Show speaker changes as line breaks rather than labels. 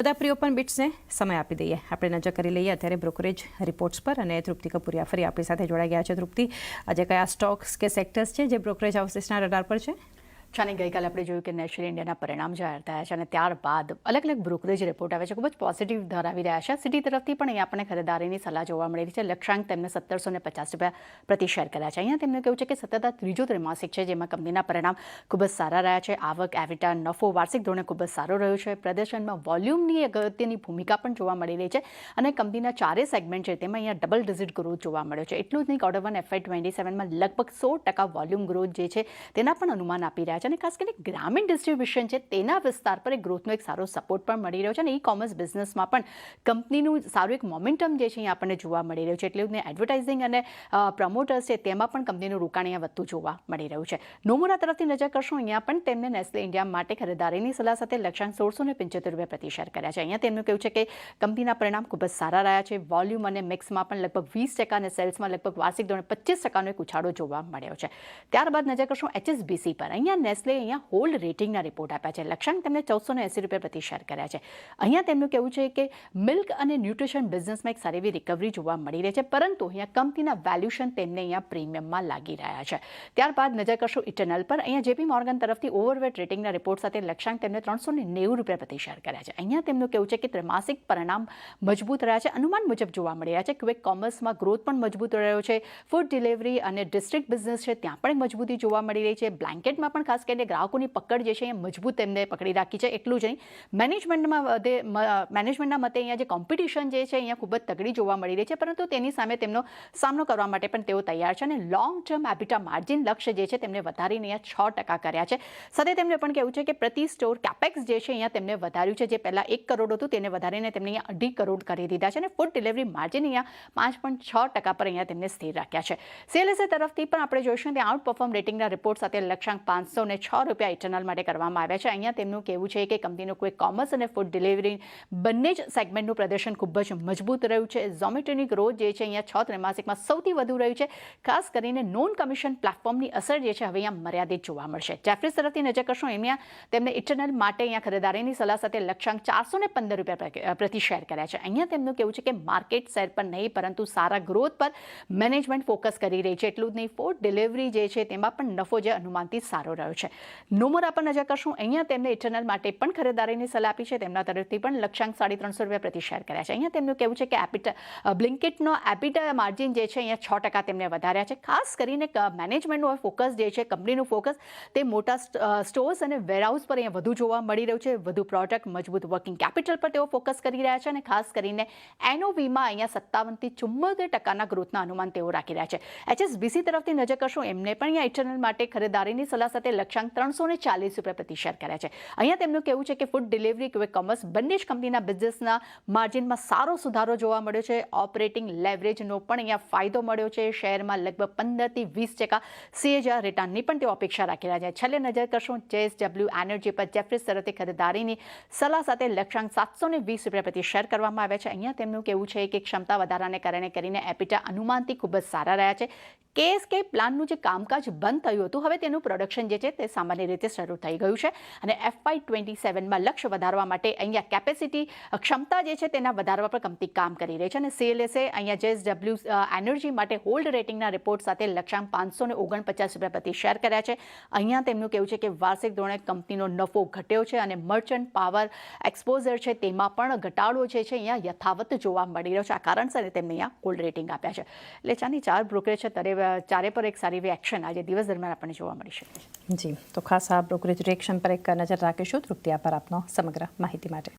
બધા પ્રિય ઓપન બિટ્સને સમય આપી દઈએ. આપણે નજર કરી લઈએ અત્યારે બ્રોકરેજ રિપોર્ટ્સ પર અને તૃપ્તિ કપૂરિયા ફરી આપણી સાથે જોડાઈ ગયા છે. તૃપ્તિ, આજે કયા સ્ટોક્સ કે સેક્ટર્સ છે જે બ્રોકરેજ હાઉસીસના રડાર પર છે?
ચાને ગઈકાલે આપણે જોયું કે નેશનલ ઇન્ડિયાના પરિણામ જાહેર થયા છે અને ત્યારબાદ અલગ અલગ બ્રોકરેજ રિપોર્ટ આવે છે, ખૂબ જ પોઝિટિવ ધરાવી રહ્યા છે. સિટી તરફથી પણ અહીંયા આપણને ખરીદારીની સલાહ જોવા મળી રહી છે. લક્ષ્યાંક તેમને ₹1750 પ્રતિ શેર કર્યા છે. અહીંયા તેમનું કહેવું છે કે સતત આ ત્રીજો ત્રિમાસિક છે જેમાં કંપનીના પરિણામ ખૂબ જ સારા રહ્યા છે. આવક, એવિટા, નફો વાર્ષિક ધોરણે ખૂબ જ સારો રહ્યો છે. પ્રદર્શનમાં વોલ્યુમની અગત્યની ભૂમિકા પણ જોવા મળી રહી છે અને કંપનીના ચારેય સેગમેન્ટ છે તેમાં અહીંયા ડબલ ડિજિટ ગ્રોથ જોવા મળ્યો છે. એટલું જ નહીં, Q1 FY27માં લગભગ 100% વોલ્યુમ ગ્રોથ જે છે તેના પણ અનુમાન આપી રહ્યા છે અને ખાસ કરીને ગ્રામીણ ડિસ્ટ્રીબ્યુશન છે તેના વિસ્તાર પર ગ્રોથનો એક સારો સપોર્ટ પણ મળી રહ્યો છે અને ઈ કોમર્સ બિઝનેસમાં પણ કંપનીનું સારું એક મોમેન્ટમ જે છે અહીંયા આપણને જોવા મળી રહ્યું છે. એટલે જ એડવર્ટાઇઝિંગ અને પ્રમોટર્સ છે તેમાં પણ કંપનીનું રોકાણ અહીંયા વધતું જોવા મળી રહ્યું છે. નોમુરા તરફથી નજર કરશું, અહીંયા પણ તેમને નેસ્લે ઇન્ડિયા માટે ખરીદારીની સલાહ સાથે લક્ષ્યાંક ₹1675 પ્રતિ શેર કર્યા છે. અહીંયા તેમનું કહેવું છે કે કંપનીના પરિણામ ખૂબ જ સારા રહ્યા છે. વોલ્યુમ અને મિક્સમાં પણ લગભગ 20% અને સેલ્સમાં લગભગ વાર્ષિક ધોરણે 25%નો એક ઉછાળો જોવા મળ્યો છે. ત્યારબાદ નજર કરશું HSBC પર. અહીંયા નેસ્લે અહીંયા હોલ્ડ રેટિંગના રિપોર્ટ આપ્યા છે. લક્ષ્યાંક તેમને ₹1480 પ્રતિ શેર કર્યા છે. અહીંયા તેમનું કહેવું છે કે મિલ્ક અને ન્યુટ્રિશન બિઝનેસમાં એક સારી એવી રિકવરી જોવા મળી રહી છે, પરંતુ અહીંયા કંપનીના વેલ્યુએશન તેમને અહીંયા પ્રીમિયમમાં લાગી રહ્યા છે. ત્યારબાદ નજર કરશું ઇટરનલ પર. અહીંયા JP મોર્ગન તરફથી ઓવરવેટ રેટિંગના રિપોર્ટ સાથે લક્ષ્યાંક તેમને ₹390 પ્રતિ શેર કર્યા છે. અહીંયા તેમનું કહેવું છે કે ત્રિમાસિક પરિણામ મજબૂત રહ્યા છે, અનુમાન મુજબ જોવા મળી રહ્યા છે. ક્વિક કોમર્સમાં ગ્રોથ પણ મજબૂત રહ્યો છે. ફૂડ ડિલિવરી અને ડિસ્ટ્રિક્ટ બિઝનેસ છે ત્યાં પણ મજબૂતી જોવા મળી રહી છે. બ્લેન્કેટમાં પણ ખાસ કરીને ગ્રાહકોની પકડ જે છે એ મજબૂત તેમને પકડી રાખી છે. એટલું જ નહીં, મેનેજમેન્ટના મતે અહીંયા જે કોમ્પિટિશન જે છે અહીંયા ખૂબ જ તગડી જોવા મળી રહી છે, પરંતુ તેની સામે તેમનો સામનો કરવા માટે પણ તેઓ તૈયાર છે અને લોંગ ટર્મ એબિટા માર્જિન લક્ષ્ય જે છે તેમને વધારીને અહીંયા 6% કર્યા છે. સાથે તેમને પણ કહેવું છે કે પ્રતિ સ્ટોર કેપેક્સ જે છે અહીંયા તેમને વધાર્યું છે. જે પહેલાં 1 કરોડ હતું તેને વધારીને તેમને અહીંયા 2.5 કરોડ કરી દીધા છે અને ફૂડ ડિલિવરી માર્જિન અહીંયા 5.6% પર અહીંયા તેમને સ્થિર રાખ્યા છે. CLSA તરફથી પણ આપણે જોઈશું ત્યાં આઉટ પરફોર્મ રેટિંગના રિપોર્ટ સાથે લક્ષ્યાંક ₹506 ઇટરનલ માટે કરવામાં આવ્યા છે. અહીંયા તેમનું કહેવું છે કે કંપનીનું કોઈ કોમર્સ અને ફૂડ ડિલિવરી બંને જ સેગમેન્ટનું પ્રદર્શન ખૂબ જ મજબૂત રહ્યું છે. ઝોમેટોની ગ્રોથ જે છે અહીંયા 6 ત્રિમાસિકમાં સૌથી વધુ રહ્યું છે. ખાસ કરીને નોન કમિશન પ્લેટફોર્મની અસર જે છે હવે અહીંયા મર્યાદિત જોવા મળશે. જેફરીઝ તરફથી નજર કરશો, અહીંયા તેમને ઇટરનલ માટે અહીંયા ખરીદારીની સલાહ સાથે લક્ષ્યાંક ₹415 પ્રતિ શેર કર્યા છે. અહીંયા તેમનું કહેવું છે કે માર્કેટ શેર પર નહીં પરંતુ સારા ગ્રોથ પર મેનેજમેન્ટ ફોકસ કરી રહી છે. એટલું જ નહીં, ફૂડ ડિલિવરી જે છે તેમાં પણ નફો જે અનુમાનથી સારો રહ્યો છે. નોમુરા પર નજર કરશું, અહીંયા તેમને ઇટરનલ માટે પણ ખરીદારીની સલાહ આપી છે. તેમના તરફથી પણ લક્ષ્યાંક ₹350 પ્રતિ શેર કર્યા છે. અહીંયા તેમનું કહેવું છે કે બ્લિંકિટનો એબિટા માર્જિન જે છે અહીંયા 6% તેમને વધાર્યા છે. ખાસ કરીને મેનેજમેન્ટનું ફોકસ જે છે, કંપનીનું ફોકસ તે મોટા સ્ટોર્સ અને વેરહાઉસ પર અહીંયા વધુ જોવા મળી રહ્યું છે. વધુ પ્રોડક્ટ, મજબૂત વર્કિંગ કેપિટલ પર તેઓ ફોકસ કરી રહ્યા છે અને ખાસ કરીને NOVમાં અહીંયા 57 થી 74% ગ્રોથના અનુમાન તેઓ રાખી રહ્યા છે. HSBC તરફથી નજર કરશું, એમને પણ અહીંયા ઇટરનલ માટે ખરીદારીની સલાહ સાથે લક્ષ્યાંક ₹340 પ્રતિ શેર કર્યા છે. અહીંયા તેમનું કહેવું છે કે ફૂડ ડિલિવરી, ક્વિક કોમર્સ બંને જ કંપનીના બિઝનેસના માર્જિનમાં સારો સુધારો જોવા મળ્યો છે. ઓપરેટિંગ લેવરેજનો પણ અહીંયા ફાયદો મળ્યો છે. શેરમાં લગભગ 15 થી 20% CAGR રિટર્નની પણ તેઓ અપેક્ષા રાખી રહ્યા છે. છેલ્લે નજર કરશું JSW એનર્જી પર. જેફરીઝ તરફથી ખરીદારીની સલાહ સાથે લક્ષ્યાંક ₹720 પ્રતિ શેર કરવામાં આવ્યા છે. અહીંયા તેમનું કહેવું છે કે ક્ષમતા વધારાને કારણે કરીને એબિટા અનુમાનથી ખૂબ જ સારા રહ્યા છે. KSK પ્લાનનું જે કામકાજ બંધ થયું હતું, હવે તેનું પ્રોડક્શન જે છે તે સામાન્ય રીતે શરૂ થઈ ગયું છે અને FY27માં લક્ષ્ય વધારવા માટે અહીંયા કેપેસિટી ક્ષમતા જે છે તેના વધારવા પર કંપની કામ કરી રહી છે અને CLSA અહીંયા JSW એનર્જી માટે હોલ્ડ રેટિંગના રિપોર્ટ સાથે લક્ષ્યાંક ₹549 પ્રતિ શેર કર્યા છે. અહીંયા તેમનું કહેવું છે કે વાર્ષિક ધોરણે કંપનીનો નફો ઘટ્યો છે અને મર્ચન્ટ પાવર એક્સપોઝર છે તેમાં પણ ઘટાડો જે છે અહીંયા યથાવત જોવા મળી રહ્યો છે. આ કારણસર તેમને અહીંયા હોલ્ડ રેટિંગ આપ્યા છે. એટલે ચાની ચાર બ્રોકરેજ છે ચારે પર એક સારી એવી એક્શન આજે દિવસ દરમિયાન આપણને જોવા મળી શકે છે.
જી, તો ખાસ આ બ્રોકરેજ રિએક્શન પર એક નજર રાખીશું. તૃપ્તિ, આભાર આપનો સમગ્ર માહિતી માટે.